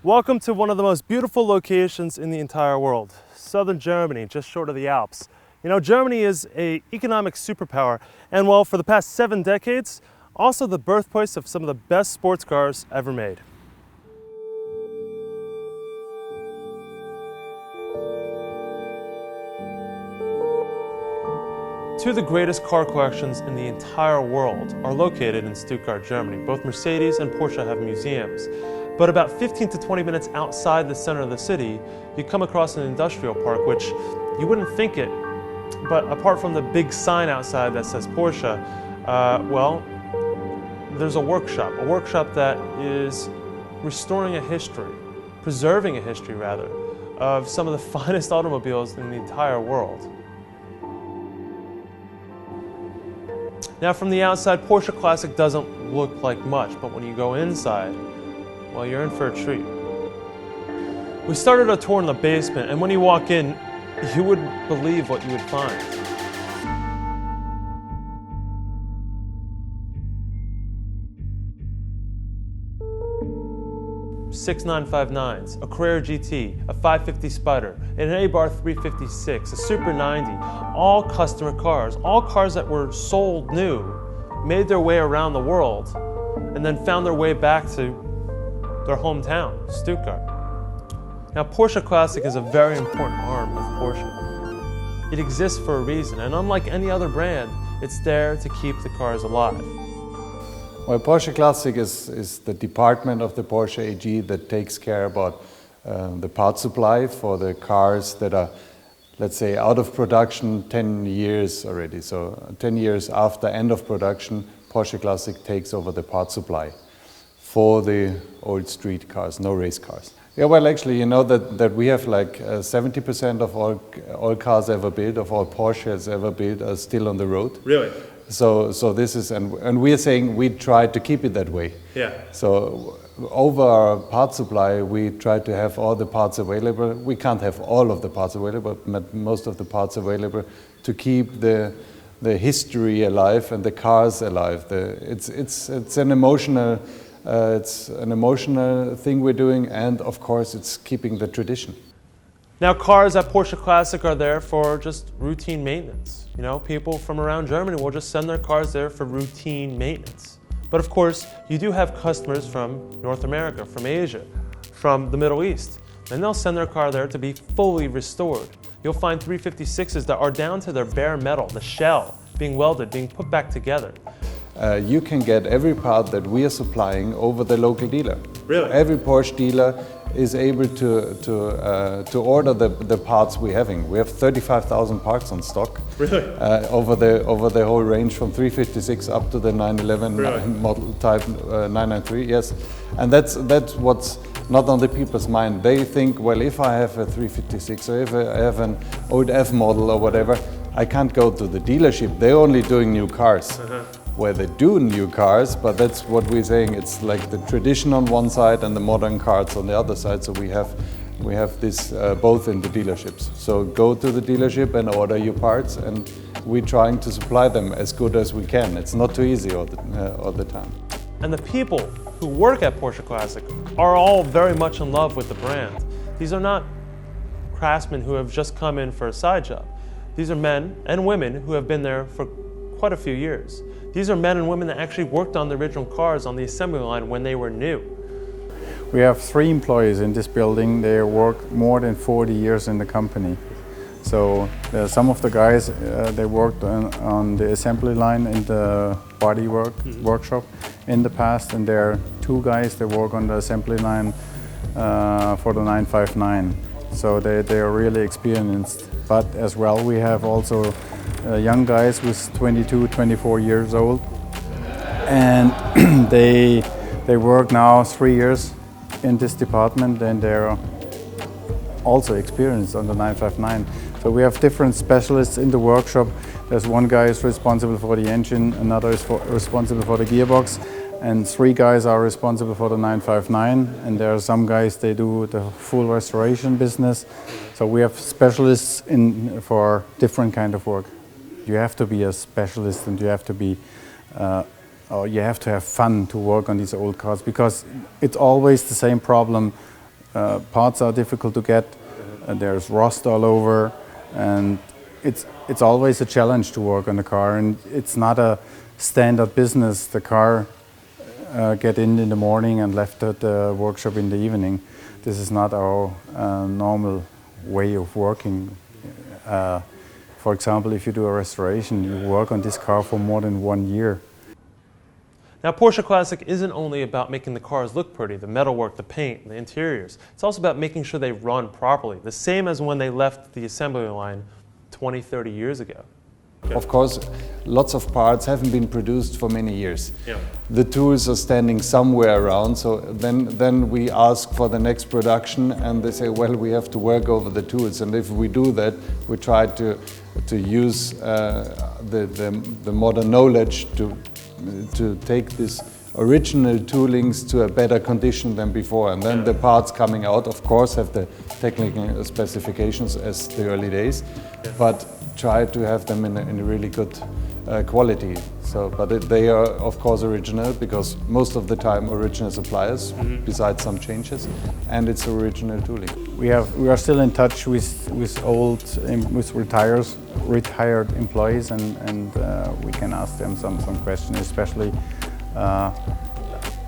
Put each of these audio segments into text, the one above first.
Welcome to one of the most beautiful locations in the entire world, southern Germany, just short of the Alps. You know, Germany is an economic superpower, and well, for the past 7 decades, also the birthplace of some of the best sports cars ever made. Two of the greatest car collections in the entire world are located in Stuttgart, Germany. Both Mercedes and Porsche have museums. But about 15 to 20 minutes outside the center of the city, you come across an industrial park, which you wouldn't think it, but apart from the big sign outside that says Porsche, well, there's a workshop that is restoring a history, preserving a history rather, of some of the finest automobiles in the entire world. Now from the outside, Porsche Classic doesn't look like much, but when you go inside, well, you're in for a treat. We started a tour in the basement, and when you walk in, you wouldn't believe what you would find. 6959s, a Carrera GT, a 550 Spider, an A-Bar 356, a Super 90, all customer cars, all cars that were sold new, made their way around the world, and then found their way back to their hometown, Stuttgart. Now, Porsche Classic is a very important arm of Porsche. It exists for a reason, and unlike any other brand, it's there to keep the cars alive. Well, Porsche Classic is the department of the Porsche AG that takes care about the part supply for the cars that are, let's say, out of production 10 years already. So 10 years after end of production, Porsche Classic takes over the part supply for the old street cars, no race cars. Yeah, well, actually, you know that we have like 70% of all cars ever built, of all Porsches ever built, are still on the road. Really? So this is, and we are saying we try to keep it that way. Yeah. So over our part supply, we try to have all the parts available. We can't have all of the parts available, but most of the parts available to keep the history alive and the cars alive. It's an emotional. It's an emotional thing we're doing, and of course it's keeping the tradition. Now, cars at Porsche Classic are there for just routine maintenance. You know, people from around Germany will just send their cars there for routine maintenance. But of course, you do have customers from North America, from Asia, from the Middle East, and they'll send their car there to be fully restored. You'll find 356s that are down to their bare metal, the shell, being welded, being put back together. You can get every part that we are supplying over the local dealer. Really? Every Porsche dealer is able to order the parts we're having. We have 35,000 parts on stock. Really? Over the whole range from 356 up to the 911 really? Model type 993. Yes, and that's what's not on the people's mind. They think, well, if I have a 356 or if I have an old F model or whatever, I can't go to the dealership. They're only doing new cars. Where they do new cars, but that's what we're saying. It's like the tradition on one side and the modern cars on the other side. So we have this both in the dealerships. So go to the dealership and order your parts, and we're trying to supply them as good as we can. It's not too easy all the time. And the people who work at Porsche Classic are all very much in love with the brand. These are not craftsmen who have just come in for a side job. These are men and women who have been there for quite a few years. These are men and women that actually worked on the original cars on the assembly line when they were new. We have 3 employees in this building. They work more than 40 years in the company. So some of the guys, they worked on the assembly line in the body workshop in the past, and there are 2 guys that work on the assembly line for the 959. So they are really experienced. But as well, we have also young guys who's 22, 24 years old, and they work now 3 years in this department, and they're also experienced on the 959. So we have different specialists in the workshop. There's one guy is responsible for the engine, another is responsible for the gearbox, and 3 guys are responsible for the 959, and there are some guys, they do the full restoration business. So we have specialists for different kind of work. You have to be a specialist, and you have to be, or you have to have fun to work on these old cars, because it's always the same problem parts are difficult to get, there's rust all over, and it's always a challenge to work on the car, and it's not a standard business. The car get in the morning and left at the workshop in the evening. This is not our normal way of working. For example, if you do a restoration, you work on this car for more than 1 year. Now, Porsche Classic isn't only about making the cars look pretty, the metalwork, the paint, the interiors. It's also about making sure they run properly, the same as when they left the assembly line 20, 30 years ago. Of course, lots of parts haven't been produced for many years. Yeah. The tools are standing somewhere around, so then we ask for the next production, and they say, well, we have to work over the tools. And if we do that, we try to use the modern knowledge to take this original toolings to a better condition than before. And then the parts coming out, of course, have the technical specifications as the early days, but try to have them in a really good quality. So, but they are, of course, original, because most of the time original suppliers, besides some changes, and it's original tooling. We are still in touch with retired employees, and we can ask them some questions, especially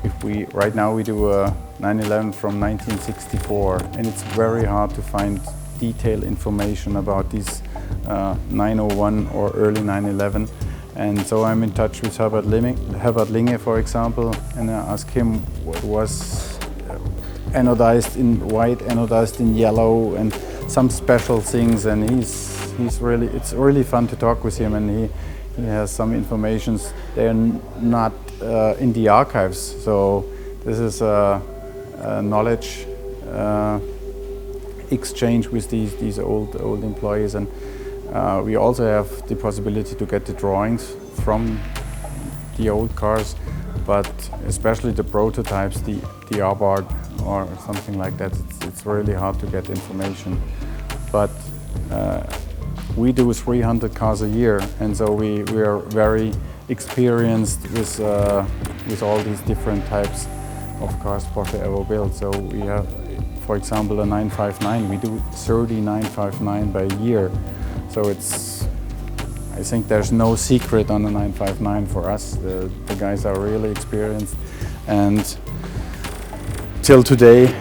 if right now we do a 911 from 1964, and it's very hard to find detailed information about these 901 or early 911. And so I'm in touch with Herbert Linge, for example, and I ask him what was anodized in white, anodized in yellow, and some special things. And it's really fun to talk with him, and he has some informations. They're not in the archives, so this is a knowledge exchange with these old employees. And we also have the possibility to get the drawings from the old cars, but especially the prototypes, the Abarth or something like that, it's really hard to get information. But we do 300 cars a year, and so we are very experienced with all these different types of cars Porsche ever built. So we have, for example, a 959, we do 30 959 by year. So I think there's no secret on the 959 for us. The guys are really experienced, and till today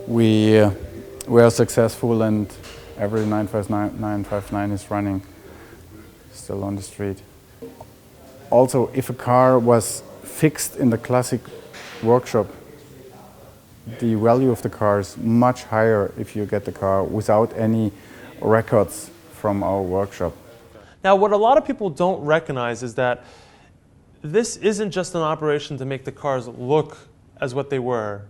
we are successful, and every 959 is running still on the street. Also, if a car was fixed in the Classic workshop, the value of the car is much higher if you get the car without any records from our workshop. Now, what a lot of people don't recognize is that this isn't just an operation to make the cars look as what they were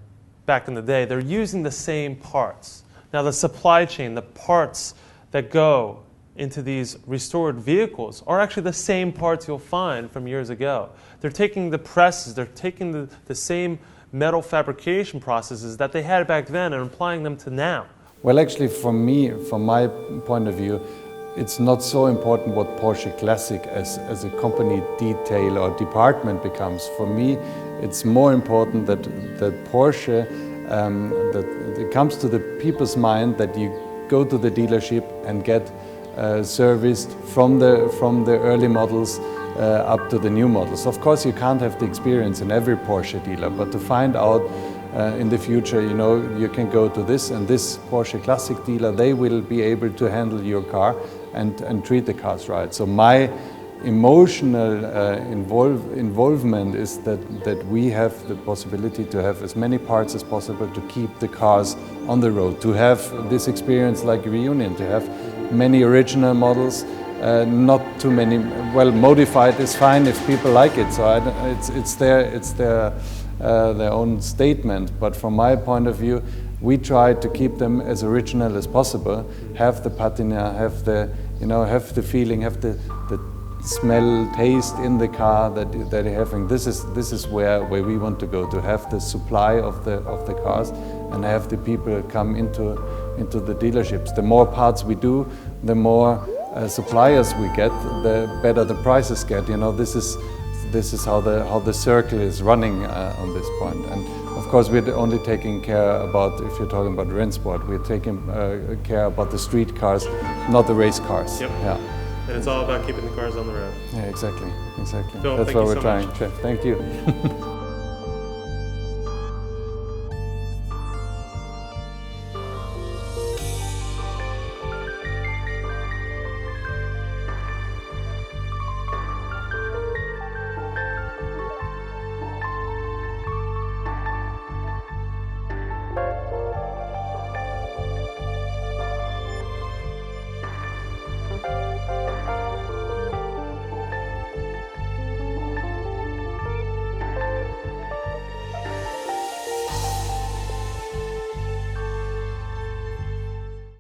back in the day. They're using the same parts. Now, the supply chain, the parts that go into these restored vehicles are actually the same parts you'll find from years ago. They're taking the presses, they're taking the same metal fabrication processes that they had back then and applying them to now. Well, actually, for me, from my point of view, it's not so important what Porsche Classic as a company detail or department becomes. For me, it's more important that Porsche, that it comes to the people's mind that you go to the dealership and get serviced from the early models up to the new models. Of course, you can't have the experience in every Porsche dealer, but to find out in the future, you know, you can go to this and this Porsche Classic dealer, they will be able to handle your car and treat the cars right. So my emotional involvement is that we have the possibility to have as many parts as possible to keep the cars on the road, to have this experience like reunion, to have many original models, not too many. Well, modified is fine if people like it. So it's their own statement. But from my point of view, we try to keep them as original as possible. Have the patina, have the feeling, have the smell, taste in the car that they're having. This is where we want to go, to have the supply of the cars and have the people come into the dealerships. The more parts we do, the more suppliers we get, the better the prices get. You know, this is this is how the circle is running on this point. And of course, we're only taking care about, if you're talking about Rennsport, we're taking care about the street cars, not the race cars. Yep. Yeah. And it's all about keeping the cars on the road. Yeah, exactly. Phil, That's thank what you we're so trying. much. Thank you.